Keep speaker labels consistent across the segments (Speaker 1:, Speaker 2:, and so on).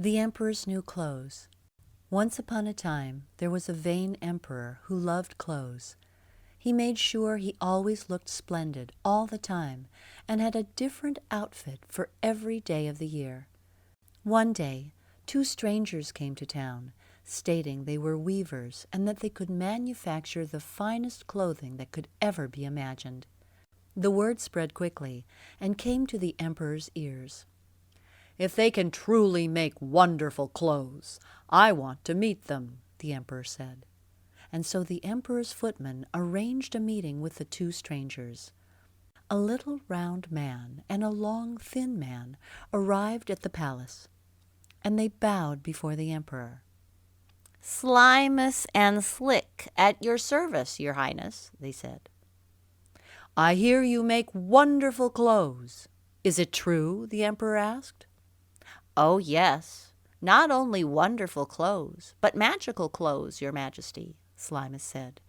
Speaker 1: The Emperor's New Clothes. Once upon a time, there was a vain emperor who loved clothes. He made sure he always looked splendid all the time and had a different outfit for every day of the year. One day, two strangers came to town, stating they were weavers and that they could manufacture the finest clothing that could ever be imagined. The word spread quickly and came to the emperor's ears. "If they can truly make wonderful clothes, I want to meet them," the emperor said. And so the emperor's footman arranged a meeting with the two strangers. A little round man and a long thin man arrived at the palace, and they bowed before the emperor.
Speaker 2: "Slimus and Slick at your service, your highness," they said.
Speaker 1: "I hear you make wonderful clothes. Is it true?" the emperor asked.
Speaker 2: "Oh, yes. Not only wonderful clothes, but magical clothes, your majesty," Slimus said.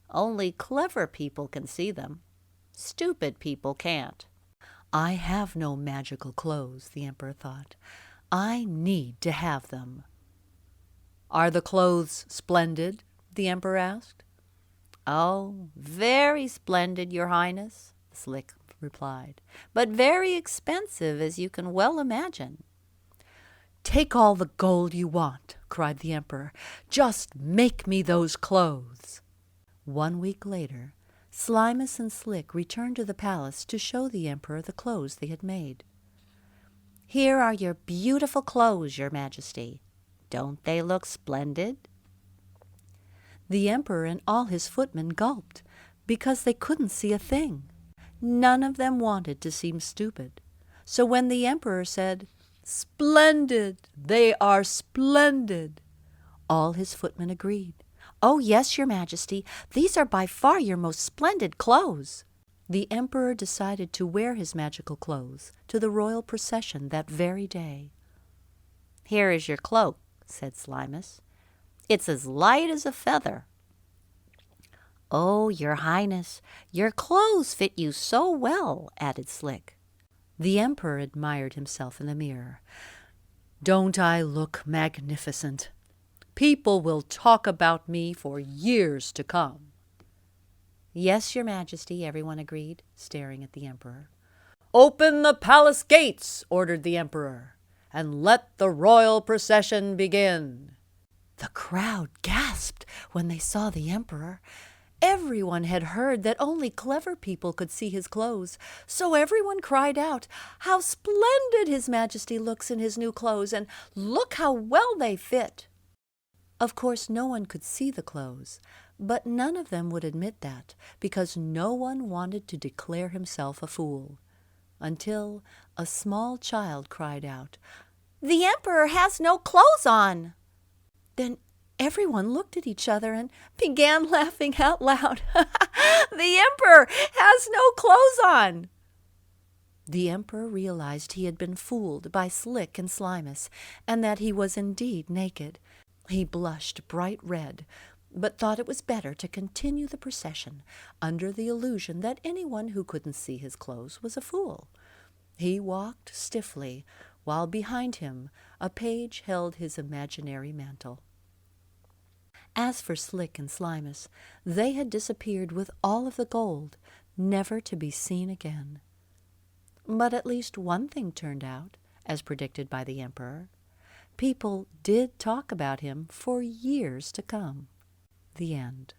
Speaker 2: "Only clever people can see them. Stupid people can't."
Speaker 1: "I have no magical clothes," the emperor thought. "I need to have them." "Are the clothes splendid?" the emperor asked.
Speaker 2: "Oh, very splendid, your highness," Slick replied, "but very expensive, as you can well imagine."
Speaker 1: "Take all the gold you want," cried the emperor. "Just make me those clothes." 1 week later, Slimus and Slick returned to the palace to show the emperor the clothes they had made.
Speaker 2: "Here are your beautiful clothes, your majesty. Don't they look splendid?"
Speaker 1: The emperor and all his footmen gulped, because they couldn't see a thing. None of them wanted to seem stupid. So when the emperor said, "Splendid! They are splendid!" all his footmen agreed.
Speaker 2: "Oh, yes, your majesty. These are by far your most splendid clothes."
Speaker 1: The emperor decided to wear his magical clothes to the royal procession that very day.
Speaker 2: "Here is your cloak," said Slimus. "It's as light as a feather." "Oh, your highness, your clothes fit you so well," added Slick.
Speaker 1: The emperor admired himself in the mirror. "Don't I look magnificent? People will talk about me for years to come."
Speaker 2: "Yes, your majesty," everyone agreed, staring at the emperor.
Speaker 1: "Open the palace gates," ordered the emperor, "and let the royal procession begin." The crowd gasped when they saw the emperor. Everyone had heard that only clever people could see his clothes, so everyone cried out, "How splendid His Majesty looks in his new clothes, and look how well they fit!" Of course, no one could see the clothes, but none of them would admit that, because no one wanted to declare himself a fool. Until a small child cried out,
Speaker 2: "The emperor has no clothes on!"
Speaker 1: Then everyone looked at each other and began laughing out loud. "The emperor has no clothes on!" The emperor realized he had been fooled by Slick and Slimus, and that he was indeed naked. He blushed bright red, but thought it was better to continue the procession under the illusion that anyone who couldn't see his clothes was a fool. He walked stiffly, while behind him a page held his imaginary mantle. As for Slick and Slimus, they had disappeared with all of the gold, never to be seen again. But at least one thing turned out, as predicted by the emperor. People did talk about him for years to come. The end.